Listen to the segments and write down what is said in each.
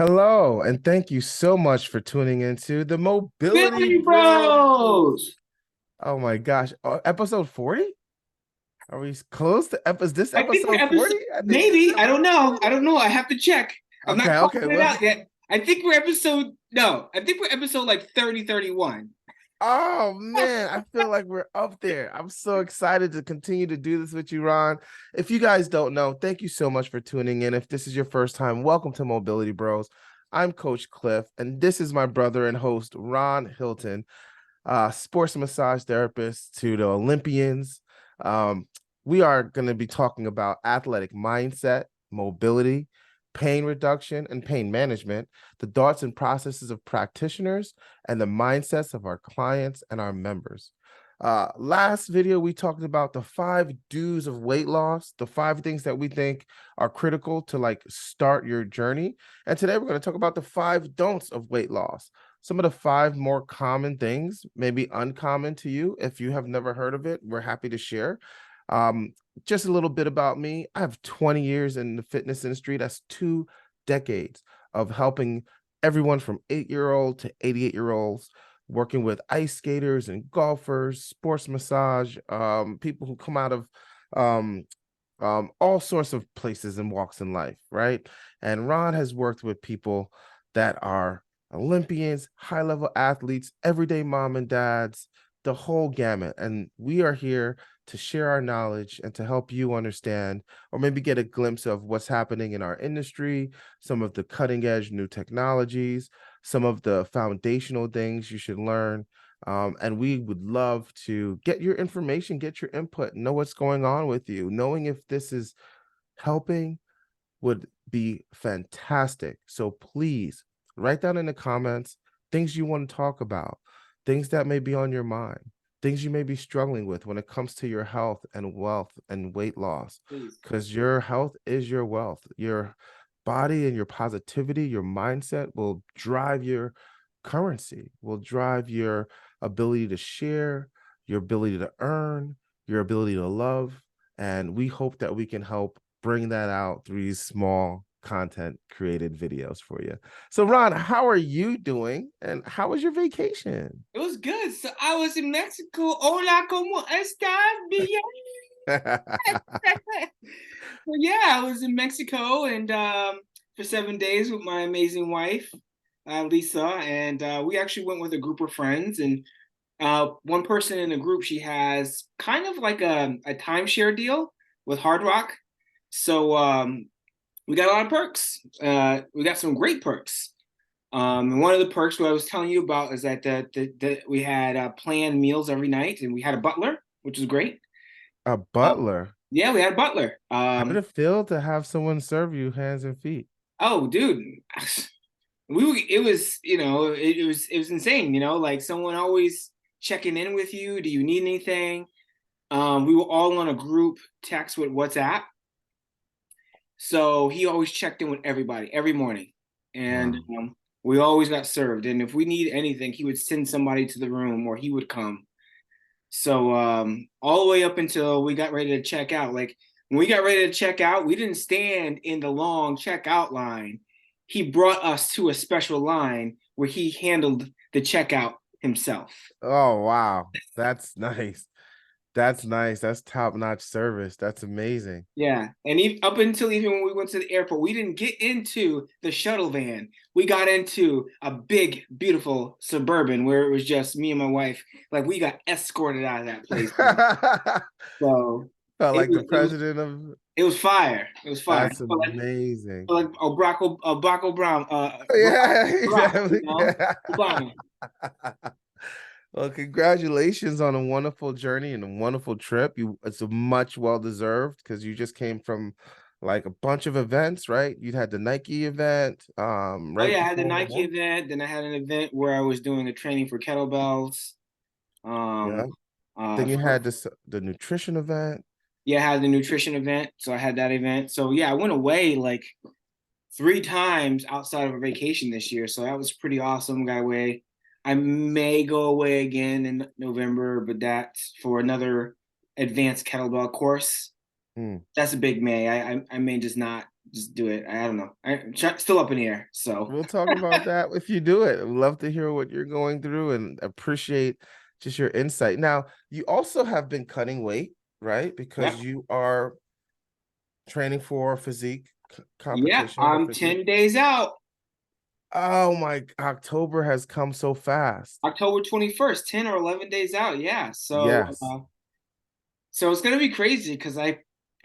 Hello, and thank you so much for tuning into the Mobility Billy Bros. Bros. Oh my gosh, episode 40? Are we close to is this I think we're episode episode 40? I think this is maybe. I don't episode know. 40. I don't know. I have to check. I'm not Okay, okay. calling it Well, out yet. I think we're episode no. I think we're episode like 30, 31. oh man, I feel like we're up there. I'm so excited to continue to do this with you, Ron. If you guys don't know, thank you so much for tuning in. If this is your first time, welcome to Mobility Bros. I'm Coach Cliff, and this is my brother and host, Ron Hilton. Sports massage therapist to the Olympians. Um, we are going to be talking about athletic mindset, mobility, pain reduction, and pain management, the thoughts and processes of practitioners, and the mindsets of our clients and our members. Last video, we talked about the 5 do's of weight loss, the 5 things that we think are critical to like start your journey. And today we're going to talk about the 5 don'ts of weight loss, some of the 5 more common things, maybe uncommon to you. If you have never heard of it, we're happy to share. Um, just a little bit about me. I have 20 years in the fitness industry. That's 2 decades of helping everyone from 8-year-old to 88-year-olds, working with ice skaters and golfers, sports massage, people who come out of um, all sorts of places and walks in life, right? And Ron has worked with people that are Olympians, high level athletes, everyday mom and dads, the whole gamut. And we are here to share our knowledge and to help you understand or maybe get a glimpse of what's happening in our industry, some of the cutting edge new technologies, some of the foundational things you should learn. And we would love to get your information, get your input, know what's going on with you. Knowing if this is helping would be fantastic. So please write down in the comments things you want to talk about, things that may be on your mind, things you may be struggling with when it comes to your health and wealth and weight loss, Please. because your health is your wealth. Your body and your positivity, your mindset will drive your currency, will drive your ability to share, your ability to earn, your ability to love. And we hope that we can help bring that out through these small content created videos for you. So, Ron, how are you doing? And how was your vacation? It was good. So I was in Mexico. Hola, ¿cómo estás? Bien. Well, yeah, I was in Mexico and for 7 days with my amazing wife, Lisa, and we actually went with a group of friends. And one person in the group, she has kind of like a timeshare deal with Hard Rock. So we got a lot of perks. We got some great perks. And one of the perks what I was telling you about is that we had planned meals every night, and we had a butler, which was great. A Uh, butler. yeah, we had a butler. How did it feel to have someone serve you hands and feet? Oh, dude, it was it was insane. Like someone always checking in with you. Do you need anything? We were all on a group text with WhatsApp. So he always checked in with everybody every morning, and Wow. we always got served. And if we need anything, he would send somebody to the room, or he would come. So all the way up until we got ready to check out. Like when we got ready to check out, we didn't stand in the long checkout line. He brought us to a special line where he handled the checkout himself. Oh, wow. That's nice. That's nice. That's top-notch service. That's amazing. Yeah, and up until even when we went to the airport, we didn't get into the shuttle van. We got into a big, beautiful suburban where it was just me and my wife. Like we got escorted out of that place. So Felt it like the was it was president of it was fire. It was fire. That's amazing. Like Barack Obama, Yeah, Barack, exactly. Yeah. Obama. Well, congratulations on a wonderful journey and a wonderful trip. It's a much well deserved because you just came from like a bunch of events, right? You had the Nike event, Oh right yeah, I had the before. Nike event. Then I had an event where I was doing a training for kettlebells. Um, Yeah. Then you for had the nutrition event. Yeah, I had the nutrition event, so I had that event. So yeah, I went away like 3 times outside of a vacation this year, so that was pretty awesome. Got away. I may go away again in November, but that's for another advanced kettlebell course. Hmm. That's a big may. I may just not just do it. I don't know. I'm still up in the air. So We'll talk about that if you do it. I'd love to hear what you're going through and appreciate just your insight. Now, you also have been cutting weight, right? Because yep. you are training for physique Yep. competition or I'm physique. 10 days out. Oh my, October has come so fast. October 21st, 10 or 11 days out. Yeah. Yes. So it's gonna be crazy because I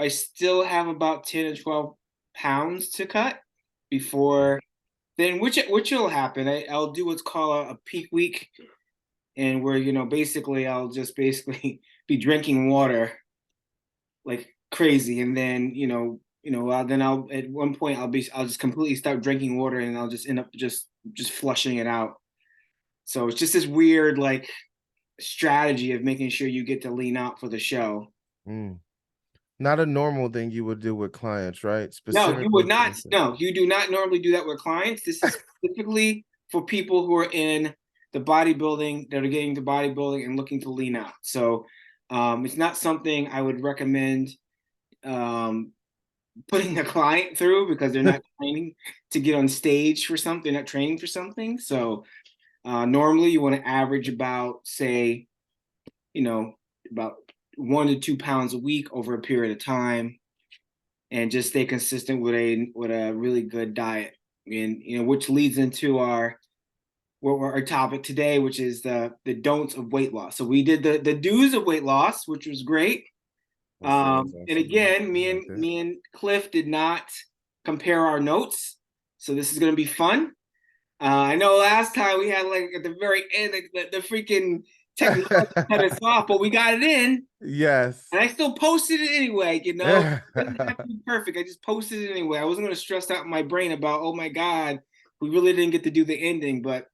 still have about 10 to 12 pounds to cut before then, which will happen. I'll do what's called a peak week, and where basically I'll just basically be drinking water like crazy, and then then I'll at one point I'll just completely stop drinking water, and I'll just end up just flushing it out. So it's just this weird like strategy of making sure you get to lean out for the show. Mm. Not a normal thing you would do with clients, right? No, you would Specifically for not. this. No, you do not normally do that with clients. This is specifically for people who are in the bodybuilding, that are getting to bodybuilding and looking to lean out. So it's not something I would recommend um, putting a client through because they're not training to get on stage for something. They're not training for something. So normally you want to average about, say, about 1 to 2 pounds a week over a period of time, and just stay consistent with a really good diet. And which leads into our topic today, which is the don'ts of weight loss. So we did the do's of weight loss, which was great. Yes, it was And awesome. again, I liked it. me and Cliff did not compare our notes, so this is going to be fun. I know last time we had like at the very end, the freaking technology cut us off, but we got it in. Yes. And I still posted it anyway, It doesn't have to be perfect. I just posted it anyway. I wasn't going to stress out my brain about, oh my God, we really didn't get to do the ending. But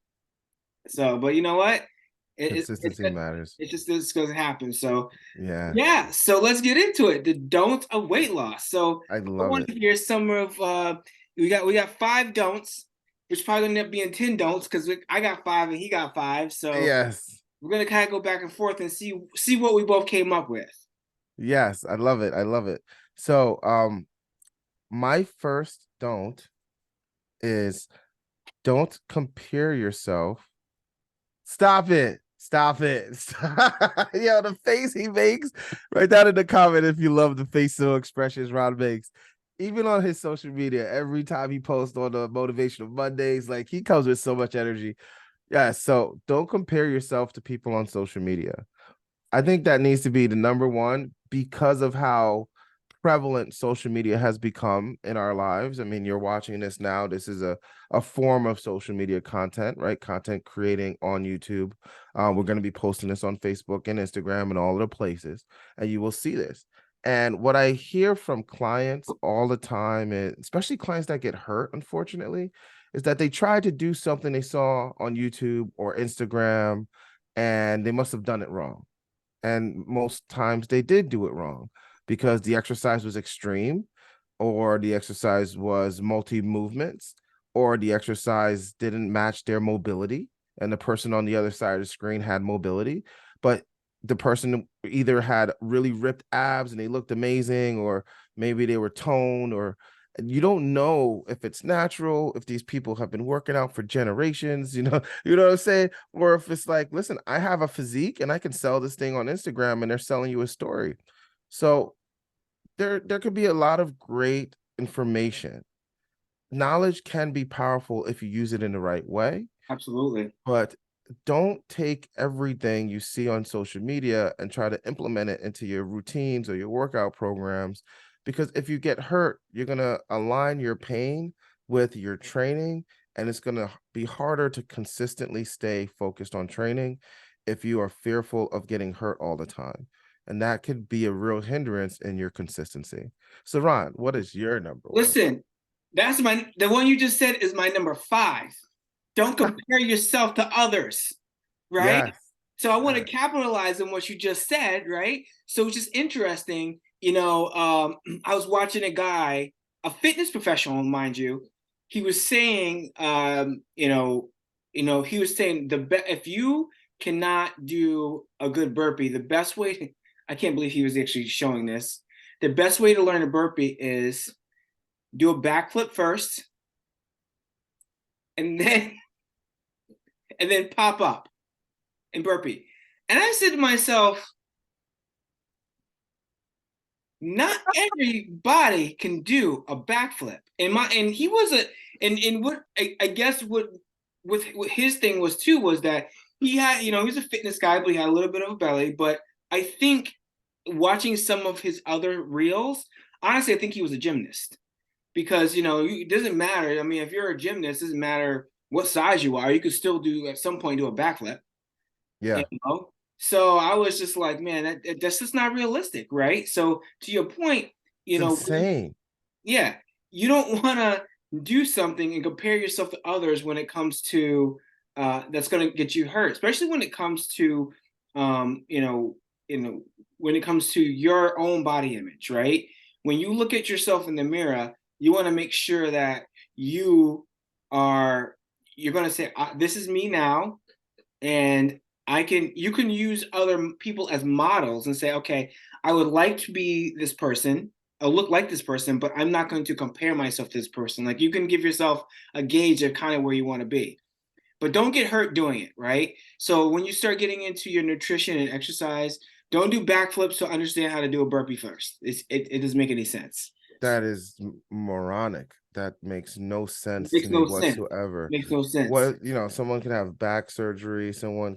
you know what? It's Consistency matters. just going to happen. So, Yeah, yeah. So let's get into it. The don'ts of weight loss. So I I love want it. to hear some of, we got five don'ts, which probably going to end up being 10 don'ts because I got five and he got five. So Yes. we're going to kind of go back and forth and see what we both came up with. Yes, I love it. I love it. So, my first don't is don't compare yourself. Stop it. Stop it. Yo, the face he makes. Write down in the comment if you love the facial expressions Ron makes. Even on his social media, every time he posts on the motivational Mondays, like he comes with so much energy. Yeah, so don't compare yourself to people on social media. I think that needs to be the number one because of how prevalent social media has become in our lives. I mean, you're watching this now. This is a form of social media content, right? Content creating on YouTube. We're going to be posting this on Facebook and Instagram and all of the places, and you will see this. And what I hear from clients all the time, and especially clients that get hurt, unfortunately, is that they tried to do something they saw on YouTube or Instagram, and they must have done it wrong, and most times they did do it wrong because the exercise was extreme, or the exercise was multi movements, or the exercise didn't match their mobility. And the person on the other side of the screen had mobility, but the person either had really ripped abs and they looked amazing, or maybe they were toned, or you don't know if it's natural, if these people have been working out for generations, you know what I'm saying? Or if it's like, listen, I have a physique and I can sell this thing on Instagram and they're selling you a story. So there could be a lot of great information. Knowledge can be powerful if you use it in the right way, Absolutely. but don't take everything you see on social media and try to implement it into your routines or your workout programs. Because if you get hurt, you're going to align your pain with your training, and it's going to be harder to consistently stay focused on training if you are fearful of getting hurt all the time. And that could be a real hindrance in your consistency. So, Ron, what is your number one? Listen, the one you just said is my number five. Don't compare yourself to others, right? Yes. So I want to Yes. capitalize on what you just said, right? So it's just interesting. I was watching a guy, a fitness professional, mind you. He was saying, he was saying if you cannot do a good burpee, the best way. I can't believe he was actually showing this. The best way to learn a burpee is do a backflip first, and then pop up and burpee. And I said to myself, not everybody can do a backflip. And he was a and what I guess what his thing was too was that he had, he was a fitness guy, but he had a little bit of a belly. But I think watching some of his other reels, honestly, I think he was a gymnast because it doesn't matter. I mean, if you're a gymnast, it doesn't matter what size you are, you could still do at some point do a backflip. Yeah, You know? So I was just like, man, that's just not realistic, right? So to your point, it's you know, insane. yeah, you don't want to do something and compare yourself to others when it comes to that's going to get you hurt, especially when it comes to um, you know, when it comes to your own body image, right? When you look at yourself in the mirror, you want to make sure that you are you're going to say, "This is me now," and you can use other people as models and say, okay, I would like to be this person, I look like this person, but I'm not going to compare myself to this person. Like, you can give yourself a gauge of kind of where you want to be, but don't get hurt doing it, right? So when you start getting into your nutrition and exercise, don't do backflips to understand how to do a burpee first. It doesn't make any sense. That is moronic. That makes no It sense to makes me no sense. whatsoever. Makes no sense. What, someone can have back surgery, someone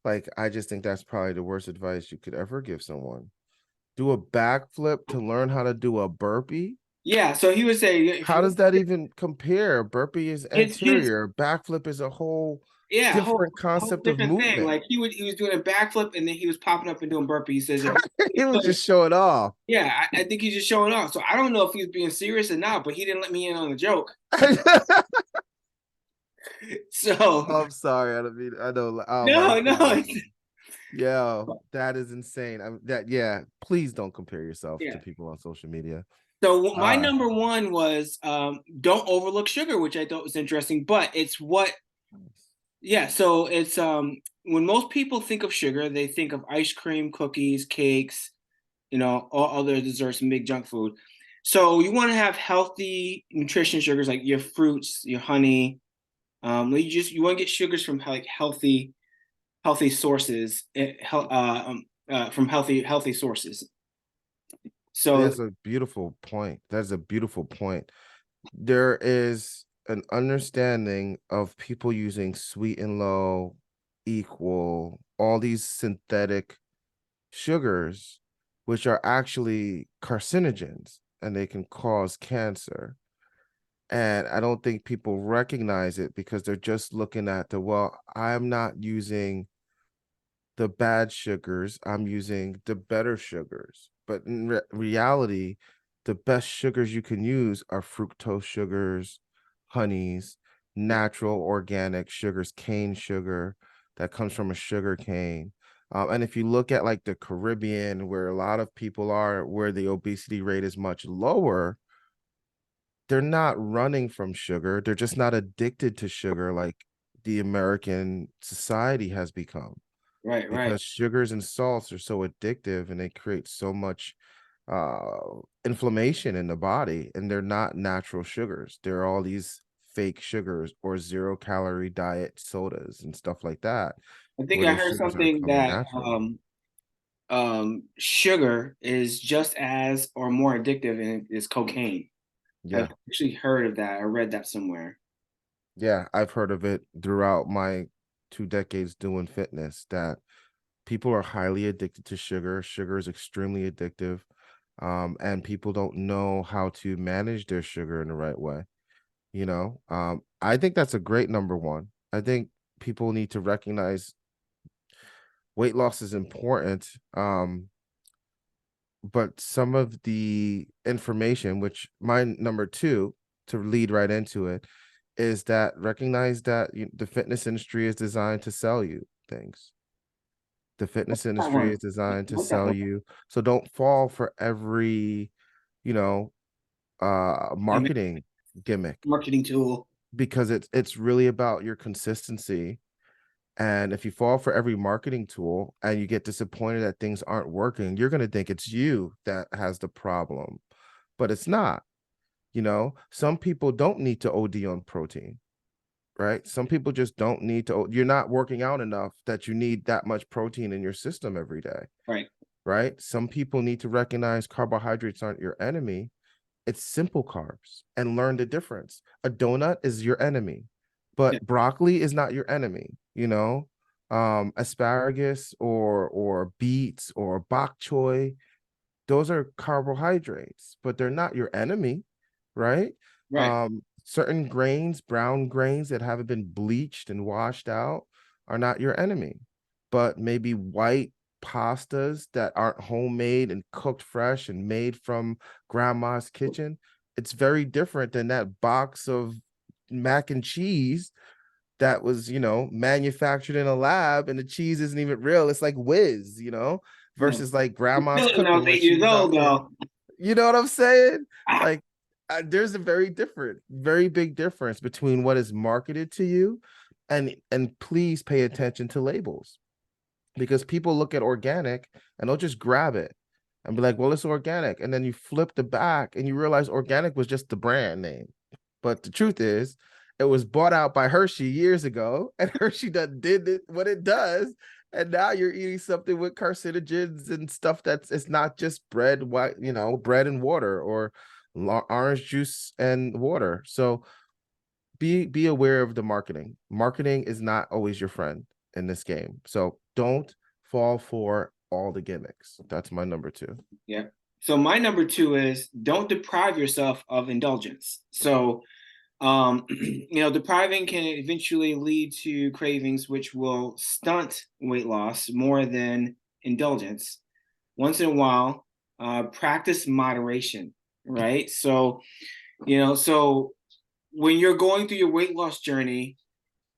like I just think that's probably the worst advice you could ever give someone. Do a backflip to learn how to do a burpee. Yeah, so he would say if How you does that even compare? Burpee is his anterior, backflip is a whole yeah, different whole concept of different thing. movement. Like he was doing a backflip and then he was popping up and doing burpees. He says if you He was just showing off. yeah, I think he's just showing off. So I don't know if he was being serious or not, but he didn't let me in on the joke. So I'm sorry. I don't mean I know. Oh my no, goodness. no, Yo, that is insane. Yeah, please don't compare yourself to yeah. people on social media. So my Uh number one was don't overlook sugar, which I thought was interesting, but it's what yeah, so it's when most people think of sugar, they think of ice cream, cookies, cakes, all other desserts and big junk food. So you want to have healthy nutrition sugars like your fruits, your honey. You want to get sugars from like healthy sources, from healthy sources. So that's a beautiful point. That's a beautiful point. There is an understanding of people using sweet and low, equal, all these synthetic sugars, which are actually carcinogens and they can cause cancer. And I don't think people recognize it because they're just looking at well, I'm not using the bad sugars, I'm using the better sugars. But in reality, the best sugars you can use are fructose sugars, honeys, natural organic sugars, cane sugar that comes from a sugar cane. And if you look at like the Caribbean, where a lot of people are, where the obesity rate is much lower, they're not running from sugar. They're just not addicted to sugar like the American society has become right. because sugars and salts are so addictive and they create so much uh inflammation in the body, and they're not natural sugars. They're all these fake sugars or 0 calorie diet sodas and stuff like that I think where I those heard sugars aren't something coming that naturally. sugar is just as or more addictive and is cocaine. Yeah, I've actually heard of that. I read that somewhere. yeah, I've heard of it throughout my 2 decades doing fitness that people are highly addicted to sugar. Sugar is extremely addictive, and people don't know how to manage their sugar in the right way. I think that's a great number one. I think people need to recognize weight loss is important, but some of the information, which my number two, to lead right into it, is that recognize that the fitness industry is designed to sell you things. The fitness That industry one. is designed to Like that sell one. you. So don't fall for every, you know, marketing gimmick, Marketing tool. because it's really about your consistency. And if you fall for every marketing tool and you get disappointed that things aren't working, you're going to think it's you that has the problem, but it's not. Some people don't need to OD on protein, right? Some people just don't need to. You're not working out enough that you need that much protein in your system every day, Right. right? Some people need to recognize carbohydrates aren't your enemy. It's simple carbs and learn the difference. A donut is your enemy, Yeah. but broccoli is not your enemy. Asparagus or beets or bok choy, those are carbohydrates, but they're not your enemy, right? Right. Certain grains, brown grains that haven't been bleached and washed out, are not your enemy. But maybe white pastas that aren't homemade and cooked fresh and made from grandma's kitchen, it's very different than that box of mac and cheese that was, manufactured in a lab, and the cheese isn't even real. It's like whiz, Yeah. versus like I'm grandma's feeling when I was cooking when 8 she years was out old, there. though. You know what I'm saying? Ah, Like, there's a very big difference between what is marketed to you, and please pay attention to labels, because people look at organic and they'll just grab it and be like, well, it's organic. And then you flip the back and you realize organic was just the brand name. But the truth is, it was bought out by Hershey years ago, and Hershey did what it does. And now you're eating something with carcinogens and stuff it's not just bread, bread and water, or orange juice and water. So be aware of the marketing. Marketing is not always your friend in this game. So don't fall for all the gimmicks. That's my number two. yeah. So my number two is don't deprive yourself of indulgence. So, depriving can eventually lead to cravings, which will stunt weight loss more than indulgence. Once in a while, practice moderation, right? So when you're going through your weight loss journey,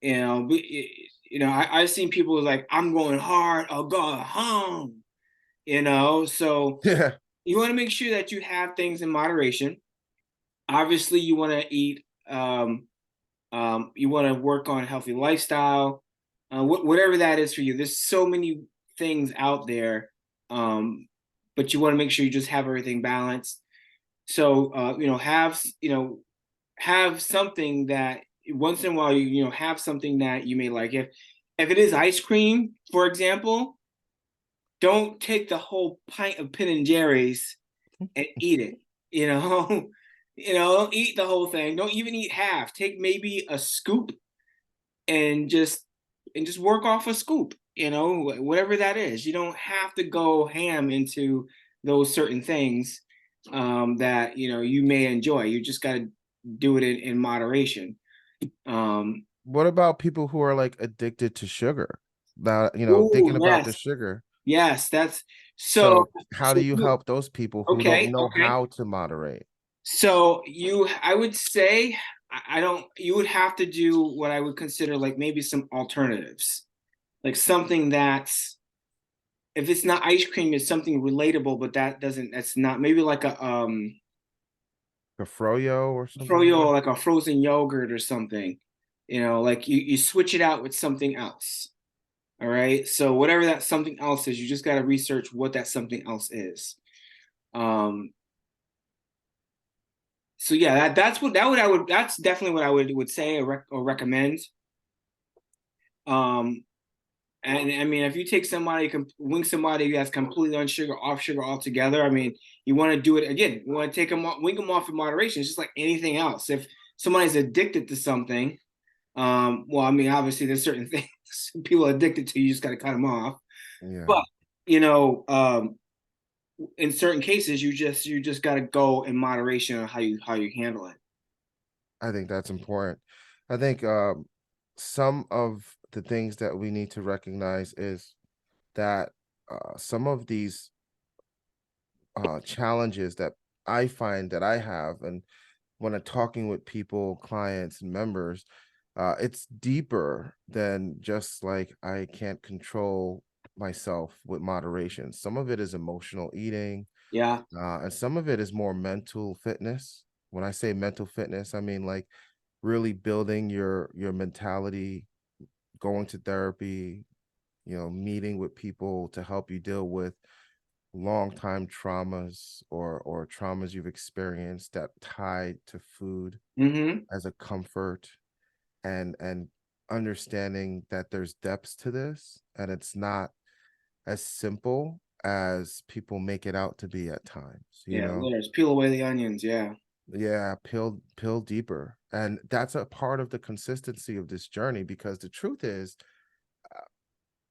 I've seen people like, I'm going hard, I'll go home, so Yeah. you want to make sure that you have things in moderation. Obviously, you want to eat, you want to work on a healthy lifestyle, whatever that is for you. There's so many things out there, but you want to make sure you just have everything balanced. So, have something that once in a while have something that you may like. If it is ice cream, for example, don't take the whole pint of Ben and Jerry's and eat it. You know, don't eat the whole thing. Don't even eat half. Take maybe a scoop and just work off a scoop. Whatever that is. You don't have to go ham into those certain things that you may enjoy. You just got to do it in moderation. Um, What about people who are like addicted to sugar? Now, oh thinking about the yes, sugar. yes. That's so. So how do So you help those people who don't okay, know okay. how to moderate? So I would say, I don't. You would have to do what I would consider like maybe some alternatives, like something that's, if it's not ice cream, it's something relatable, but that's not, maybe like a A froyo or something like froyo, that? like a frozen yogurt or something. Like you switch it out with something else. All right. So whatever that something else is, you just got to research what that something else is. Um, so yeah, that's definitely what I would say or recommend. Um, and I mean, if you take somebody, wing somebody that's completely on sugar, off sugar altogether, I mean, you want to do it again. You want to take them, wing them off in moderation. It's just like anything else. If somebody's addicted to something, well, I mean, obviously there's certain things people are addicted to. You just got to cut them off. Yeah, But you know, um, in certain cases, you just got to go in moderation on how you handle it. I think that's important. I think some of the things that we need to recognize is that some of these challenges that I find that I have, and when I'm talking with people, clients, and members, it's deeper than just like I can't control myself with moderation. Some of it is emotional eating, Yeah, and some of it is more mental fitness. When I say mental fitness, I mean like really building your mentality, going to therapy, meeting with people to help you deal with long time traumas or traumas you've experienced that tie to food Mm-hmm. as a comfort, and understanding that there's depths to this and it's not as simple as people make it out to be at times, you Yeah, know. layers. Peel away the onions. Yeah. Yeah, peel deeper. And that's a part of the consistency of this journey, because the truth is,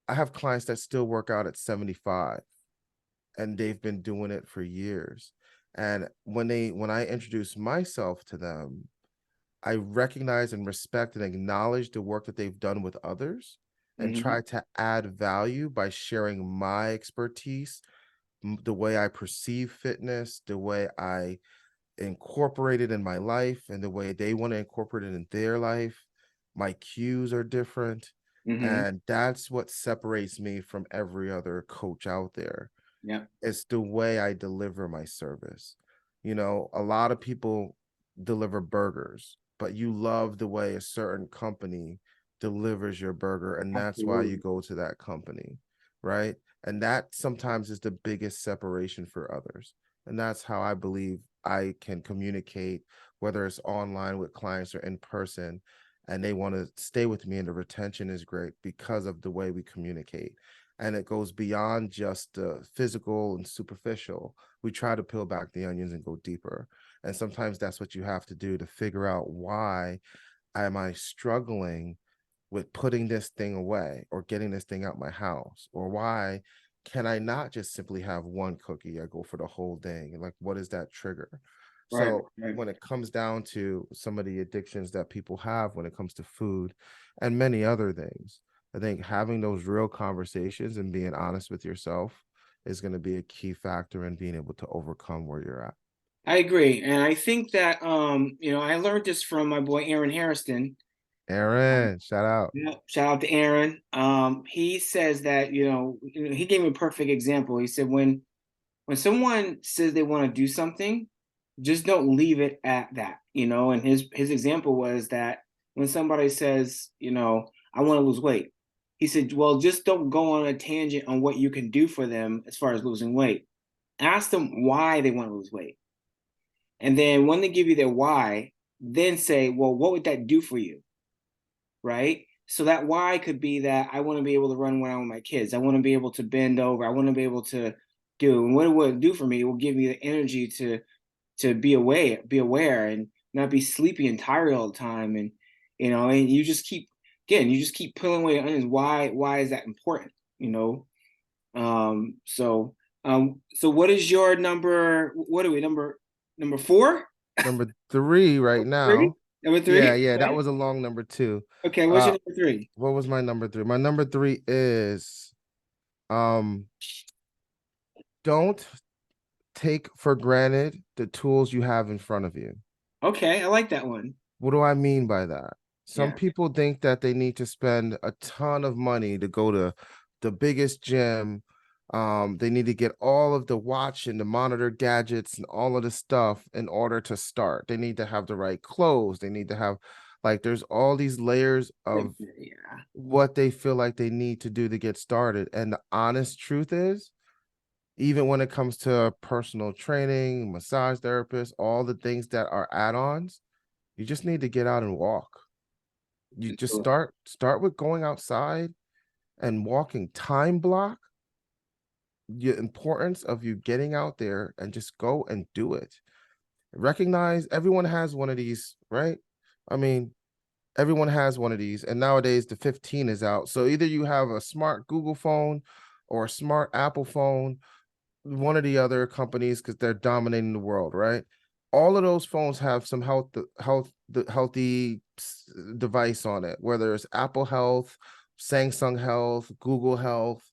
I have clients that still work out at 75, and they've been doing it for years. And when I introduce myself to them, I recognize and respect and acknowledge the work that they've done with others, and Mm-hmm. try to add value by sharing my expertise, the way I perceive fitness, the way I incorporate it in my life, and the way they want to incorporate it in their life. My cues are different. Mm-hmm. And that's what separates me from every other coach out there. Yeah. It's the way I deliver my service. You know, a lot of people deliver burgers, but you love the way a certain company delivers your burger, and that's why you Absolutely. go to that company, right? And that sometimes is the biggest separation for others. And that's how I believe I can communicate, whether it's online with clients or in person, and they want to stay with me, and the retention is great because of the way we communicate. And it goes beyond just the physical and superficial. We try to peel back the onions and go deeper. And sometimes that's what you have to do to figure out, why am I struggling with putting this thing away or getting this thing out my house? Or why can I not just simply have one cookie? I go for the whole thing. And like, what is that trigger? Right. So Right. when it comes down to some of the addictions that people have when it comes to food and many other things, I think having those real conversations and being honest with yourself is going to be a key factor in being able to overcome where you're at. I agree. And I think that I learned this from my boy Aaron Harrison. Aaron, shout out. Yeah, shout out to Aaron. He says that, he gave me a perfect example. He said when someone says they want to do something, just don't leave it at that, And his example was that when somebody says, I want to lose weight, he said, well, just don't go on a tangent on what you can do for them as far as losing weight. Ask them why they want to lose weight. And then when they give you their why, then say, well, what would that do for you? Right? So that why could be that I want to be able to run around with my kids. I want to be able to bend over. I want to be able to do. And what it would do for me, it will give me the energy to be aware and not be sleepy and tired all the time. And you just keep pulling away the onions. Why is that important? You know? So what is your number? What are we number four? Number three right Three? now. Number Yeah, three? yeah, that Okay. was a long number two. Okay, what's Uh, your number three? what was my number three? My number three is um don't take for granted the tools you have in front of you. Okay, I like that one. What do I mean by that? Some Yeah. people think that they need to spend a ton of money to go to the biggest gym. They need to get all of the watch and the monitor gadgets and all of the stuff in order to start. They need to have the right clothes. They need to have, like, there's all these layers of Yeah. what they feel like they need to do to get started. And the honest truth is, even when it comes to personal training, massage therapist, all the things that are add-ons, you just need to get out and walk. You just start with going outside and walking. Time block the importance of you getting out there and just go and do it. Recognize everyone has one of these, right? I mean, everyone has one of these, and nowadays the 15 is out. So either you have a smart Google phone or a smart Apple phone, one of the other companies, because they're dominating the world, right? All of those phones have some healthy device on it, whether it's Apple Health, Samsung Health, Google Health,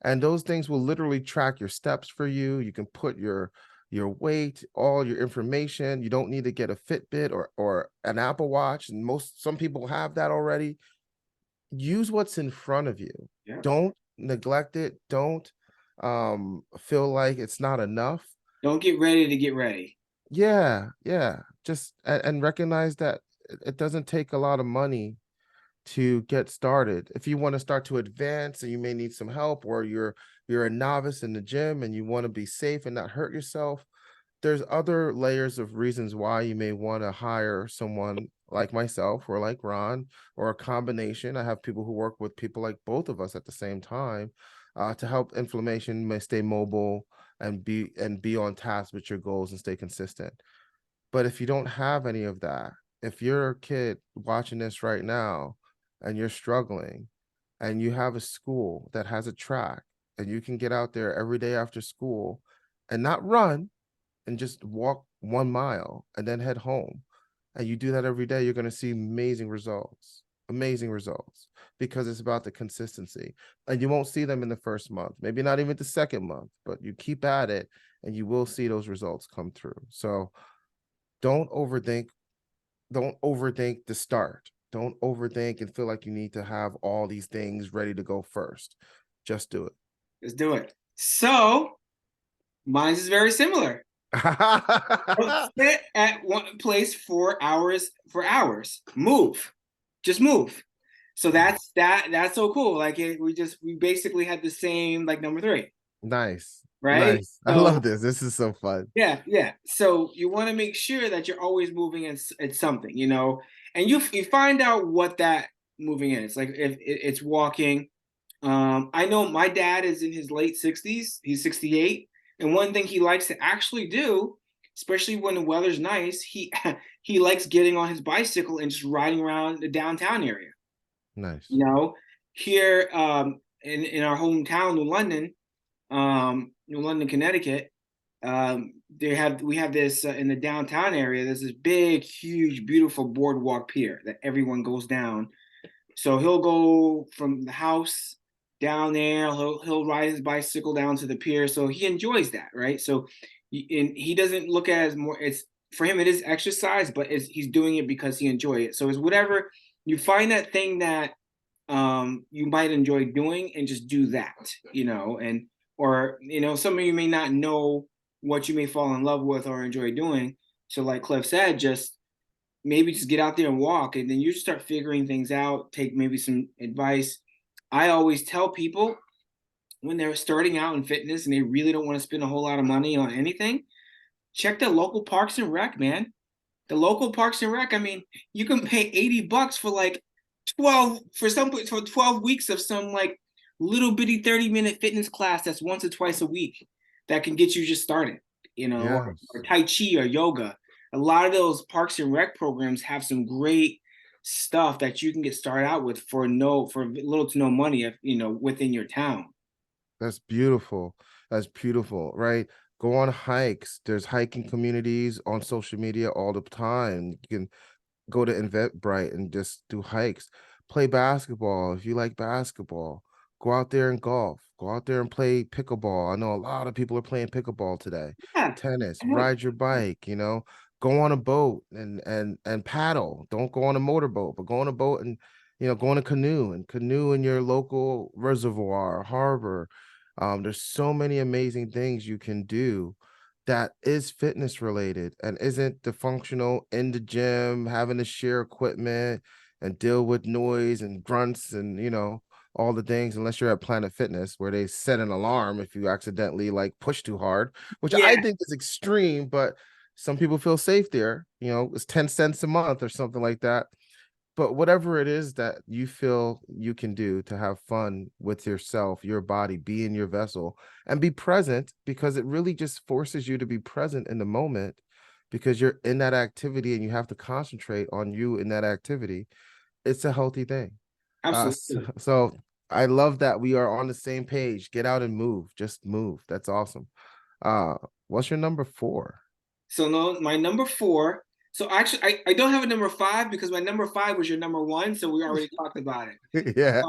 and those things will literally track your steps for you. You can put your weight, all your information. You don't need to get a Fitbit or an Apple Watch, and some people have that already. Use what's in front of you. Yeah. Don't neglect it. Don't feel like it's not enough. Don't get ready to get ready. Yeah, yeah. Just and recognize that it doesn't take a lot of money to get started. If you want to start to advance and you may need some help, or you're you're a novice in the gym and you want to be safe and not hurt yourself, there's other layers of reasons why you may want to hire someone like myself or like Ron, or a combination. I have people who work with people like both of us at the same time, to help inflammation may stay mobile and be on task with your goals and stay consistent. But if you don't have any of that, if you're a kid watching this right now and you're struggling and you have a school that has a track and you can get out there every day after school and not run and just walk 1 mile and then head home, and you do that every day, you're going to see amazing results, because it's about the consistency. And you won't see them in the first month, maybe not even the second month, but you keep at it and you will see those results come through. So don't overthink. Don't overthink the start. Don't overthink and feel like you need to have all these things ready to go first. Just do it. Let's do it. So mine is very similar. Don't sit at one place for hours. Move, just move. So that's so cool. Like we basically had the same like number three, Nice. right? Nice. I So love this. This is so fun. yeah. So you want to make sure that you're always moving at something, and you find out what that moving is. Like if it's walking. I know my dad is in his late 60s. He's 68. And one thing he likes to actually do, especially when the weather's nice, he likes getting on his bicycle and just riding around the downtown area. Nice. You know, here in our hometown, New London, Connecticut, we have this in the downtown area. There's this big, huge, beautiful boardwalk pier that everyone goes down. So he'll go from the house down there. He'll ride his bicycle down to the pier. So he enjoys that, right? So and he doesn't look at it as more. It's for him. It is exercise, but he's doing it because he enjoys it. So it's whatever you find that thing that you might enjoy doing, and just do that, and or some of you may not know what you may fall in love with or enjoy doing. So like Cliff said, just maybe just get out there and walk, and then you start figuring things out, take maybe some advice. I always tell people when they're starting out in fitness and they really don't want to spend a whole lot of money on anything, check the local parks and rec, man. The local parks and rec, I mean, you can pay $80 for like 12 weeks of some like little bitty 30-minute fitness class that's once or twice a week that can get you just started, or Yes. Tai Chi or yoga. A lot of those parks and rec programs have some great stuff that you can get started out with for little to no money, if within your town. That's beautiful. That's beautiful, right? Go on hikes. There's hiking communities on social media all the time. You can go to Eventbrite and just do hikes. Play basketball if you like basketball. Go out there and golf. Go out there and play pickleball. I know a lot of people are playing pickleball today. Yeah. Tennis, ride your bike, go on a boat and paddle. Don't go on a motorboat, but go on a boat and go on a canoe in your local reservoir, harbor. There's so many amazing things you can do that is fitness related and isn't the functional in the gym, having to share equipment and deal with noise and grunts and all the things, unless you're at Planet Fitness where they set an alarm if you accidentally like push too hard, which I Yeah, think is extreme, but some people feel safe there. It's 10 cents a month or something like that. But whatever it is that you feel you can do to have fun with yourself, your body, be in your vessel and be present, because it really just forces you to be present in the moment, because you're in that activity and you have to concentrate on you in that activity. It's a healthy thing. absolutely. So I love that we are on the same page. Get out and move. Just move. That's awesome. Uh, what's your number 4? So no, my number four. So actually, I don't have a number five because my number five was your number one, so we already talked about it. Yeah.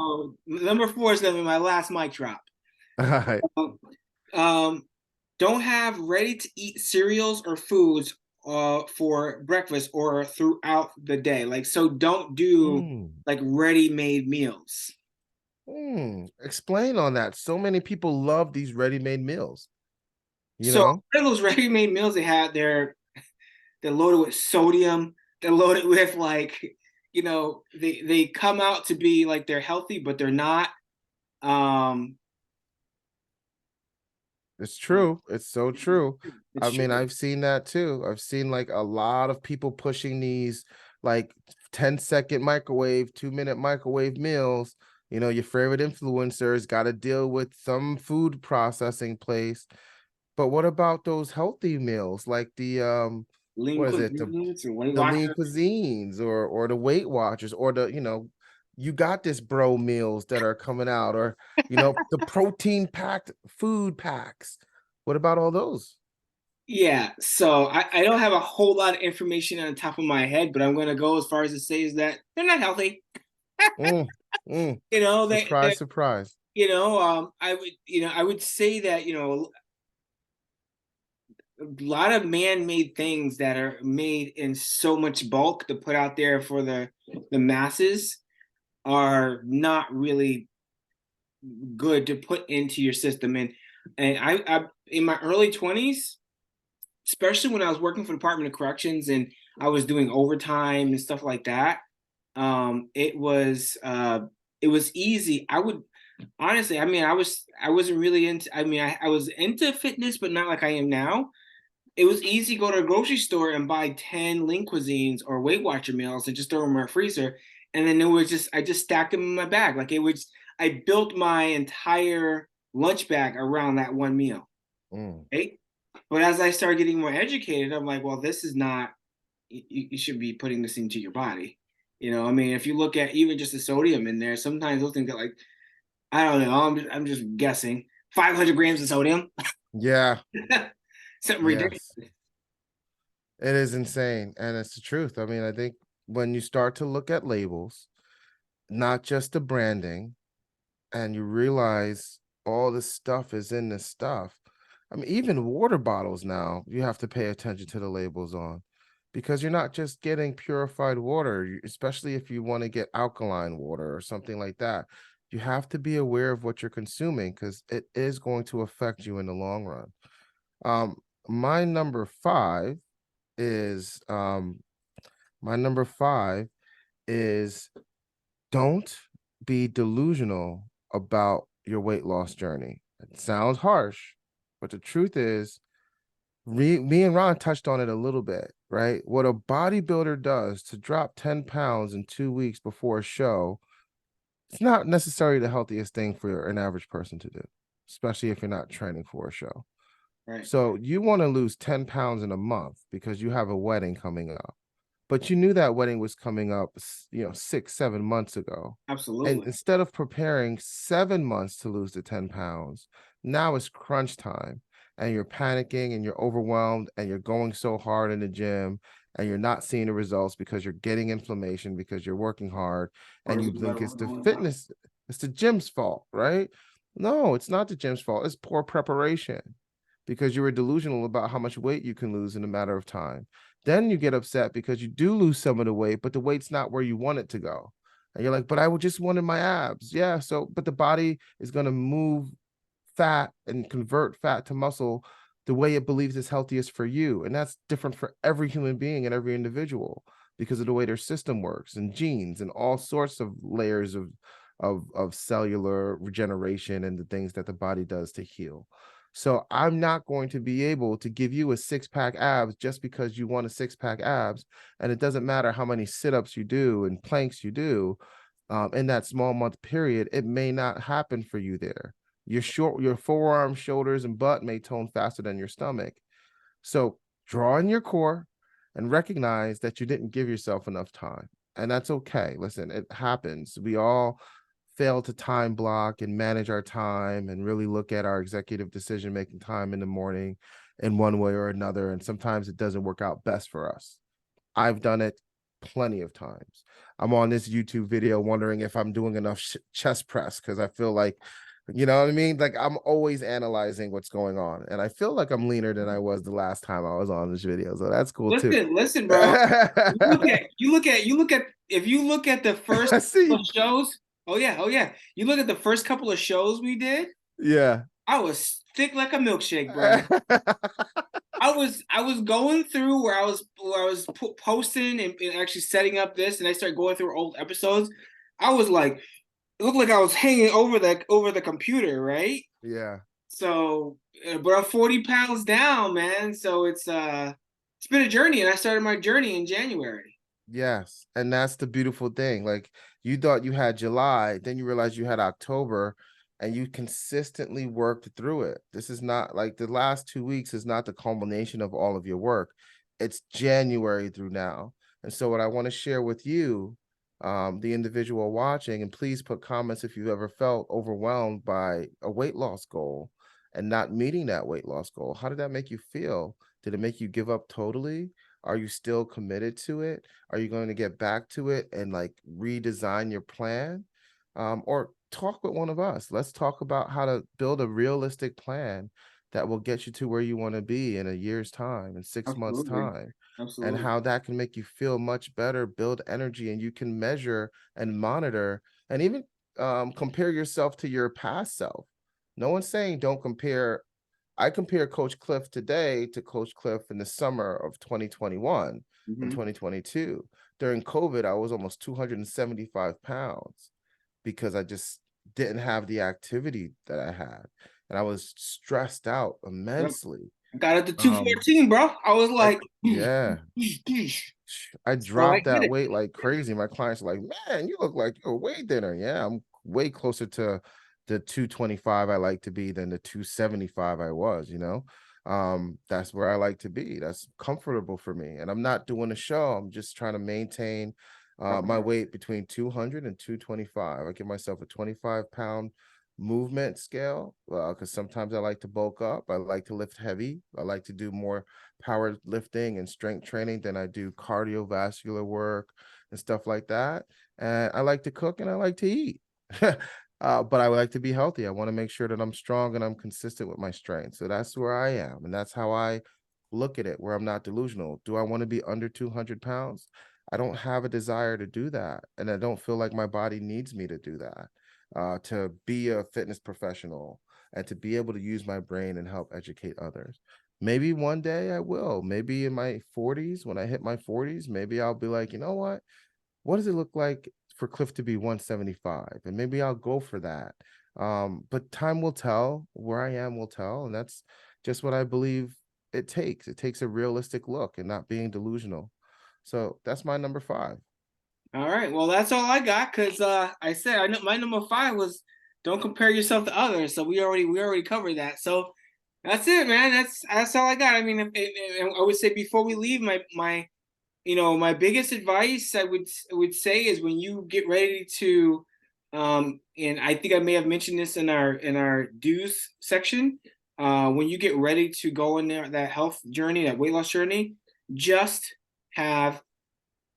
Number four is gonna be my last mic drop. All right. Um, um, don't have ready to eat cereals or foods for breakfast or throughout the day. Like, so don't do Mm. like ready-made meals. Explain on that. So many people love these ready-made meals, you So know? those ready-made meals they're loaded with sodium. They're loaded with like, they come out to be like they're healthy, but they're not. Um, It's true. It's so true. It's I mean, true. I've seen that too. I've seen like a lot of people pushing these like 10-second microwave, 2-minute microwave meals. You know, your favorite influencers got to deal with some food processing place. But what about those healthy meals like the Lean what is it? cuisines and Weight The lean Watchers. cuisines or the Weight Watchers or the, you got this bro meals that are coming out, or the protein packed food packs. What about all those? Yeah, so I don't have a whole lot of information on the top of my head, but I'm going to go as far as to say is that they're not healthy. Mm, mm. You know, they Surprise, surprise. I would say that, a lot of man-made things that are made in so much bulk to put out there for the masses are not really good to put into your system. And I in my early 20s, especially when I was working for the Department of Corrections and I was doing overtime and stuff like that, it was easy. I would honestly, I mean, I wasn't really into. I mean, I was into fitness, but not like I am now. It was easy to go to a grocery store and buy 10 lean cuisines or Weight Watcher meals and just throw them in my freezer. And then it was just I just stacked them in my bag. Like it was I built my entire lunch bag around that one meal. Mm. Right. But as I started getting more educated, I'm like, well, this is not you should be putting this into your body. I mean, if you look at even just the sodium in there, sometimes those things get like, I don't know, I'm just guessing, 500 grams of sodium. Yeah, Something ridiculous. yes. It is insane. And it's the truth. I mean, I think when you start to look at labels, not just the branding, and you realize all this stuff is in this stuff. I mean, even water bottles now, you have to pay attention to the labels on, because you're not just getting purified water, especially if you want to get alkaline water or something like that. You have to be aware of what you're consuming because it is going to affect you in the long run. Um, my number five is my number five is don't be delusional about your weight loss journey. It sounds harsh, but the truth is, me and Ron touched on it a little bit, right? What a bodybuilder does to drop 10 pounds in 2 weeks before a show, it's not necessarily the healthiest thing for an average person to do, especially if you're not training for a show. Right. So you want to lose 10 pounds in a month because you have a wedding coming up, but you knew that wedding was coming up, 6, 7 months ago. And Absolutely. instead of preparing 7 months to lose the 10 pounds, now it's crunch time and you're panicking and you're overwhelmed and you're going so hard in the gym and you're not seeing the results because you're getting inflammation because you're working hard and you think it's the fitness, it's the gym's fault, right? No, it's not the gym's fault. It's poor preparation because you were delusional about how much weight you can lose in a matter of time. Then you get upset because you do lose some of the weight, but the weight's not where you want it to go. And you're like, but I just wanted my abs. Yeah. So, but the body is going to move fat and convert fat to muscle the way it believes is healthiest for you. And that's different for every human being and every individual because of the way their system works and genes and all sorts of layers of cellular regeneration and the things that the body does to heal. So I'm not going to be able to give you a 6-pack abs just because you want a 6-pack abs. And it doesn't matter how many sit-ups you do and planks you do in that small month period, it may not happen for you there. Your forearms, shoulders, and butt may tone faster than your stomach. So draw in your core and recognize that you didn't give yourself enough time. And that's okay. Listen, it happens. We all fail to time block and manage our time and really look at our executive decision making time in the morning in one way or another. And sometimes it doesn't work out best for us. I've done it plenty of times. I'm on this YouTube video wondering if I'm doing enough chest press because I feel like, you know what I mean? Like I'm always analyzing what's going on. And I feel like I'm leaner than I was the last time I was on this video. So that's cool too. Listen, bro. If you look at the first I see. shows, oh yeah. You look at the first couple of shows we did, Yeah. I was thick like a milkshake, brother. I was going through where I was posting and actually setting up this, and I started going through old episodes. I was like, it looked like I was hanging over the computer, right? Yeah. So, but I'm 40 pounds down, man. So it's been a journey, and I started my journey in January. Yes, and that's the beautiful thing. Like you thought you had July, then you realized you had October, and you consistently worked through it. This is not like the last 2 weeks is not the culmination of all of your work. It's January through now. And so what I want to share with you, the individual watching, and please put comments if you've ever felt overwhelmed by a weight loss goal and not meeting that weight loss goal. How did that make you feel? Did it make you give up totally? Are you still committed to it? Are you going to get back to it and like redesign your plan? Or talk with one of us. Let's talk about how to build a realistic plan that will get you to where you want to be in a year's time, in 6 months' Absolutely. time, and Absolutely. how that can make you feel much better, build energy, and you can measure and monitor and even compare yourself to your past self. No one's saying don't compare. I compare Coach Cliff today to Coach Cliff in the summer of 2021 and Hmm. 2022. During COVID, I was almost 275 pounds because I just didn't have the activity that I had. And I was stressed out Yep. immensely. I got it to Um, 214, bro. I was I, like, yeah, I so I dropped did that it. weight like crazy. My clients are like, man, you look like you're way thinner. Yeah, I'm way closer to the 225 I like to be than the 275 I was, you know. That's where I like to be. That's comfortable for me. And I'm not doing a show. I'm just trying to maintain my Okay. weight between 200 and 225. I give myself a 25-pound movement scale because sometimes I like to bulk up. I like to lift heavy. I like to do more power lifting and strength training than I do cardiovascular work and stuff like that. And I like to cook and I like to eat. But I would like to be healthy. I want to make sure that I'm strong and I'm consistent with my strength. So that's where I am. And that's how I look at it, where I'm not delusional. Do I want to be under 200 pounds? I don't have a desire to do that. And I don't feel like my body needs me to do that, to be a fitness professional and to be able to use my brain and help educate others. Maybe one day I will. Maybe in my 40s, when I hit my 40s, maybe I'll be like, you know what does it look like for Cliff to be 175? And maybe I'll go for that. But time will tell. Where I am will tell. And that's just what I believe it takes. It takes a realistic look and not being delusional. So that's my number five. All right. Well, that's all I got because I said I know my number five was don't compare yourself to others. So we already covered that. So that's it, man. That's all I got. I mean, I would say before we leave, my biggest advice I would say is when you get ready to, and I think I may have mentioned this in our dues section, when you get ready to go in there that health journey, that weight loss journey, just have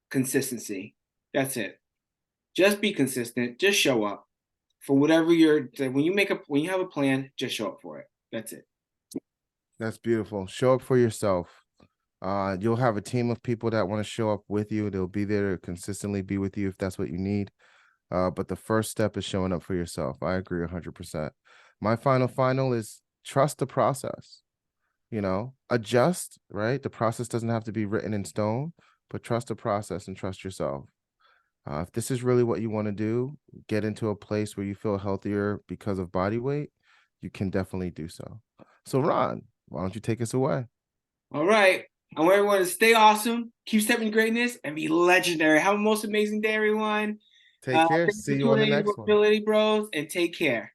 consistency. That's it. Just be consistent. Just show up for whatever when you have a plan. Just show up for it. That's it. That's beautiful. Show up for yourself. You'll have a team of people that want to show up with you. They'll be there to consistently be with you if that's what you need. But the first step is showing up for yourself. I agree 100%. My final is trust the process. Adjust, right? The process doesn't have to be written in stone, but trust the process and trust yourself. If this is really what you want to do, get into a place where you feel healthier because of body weight, you can definitely do so. So, Ron, why don't you take us away? All right. I want everyone to stay awesome, keep stepping greatness, and be legendary. Have a most amazing day, everyone. Take care. Thanks for See you on the tuning in to next one. Mobility Bros, and take care.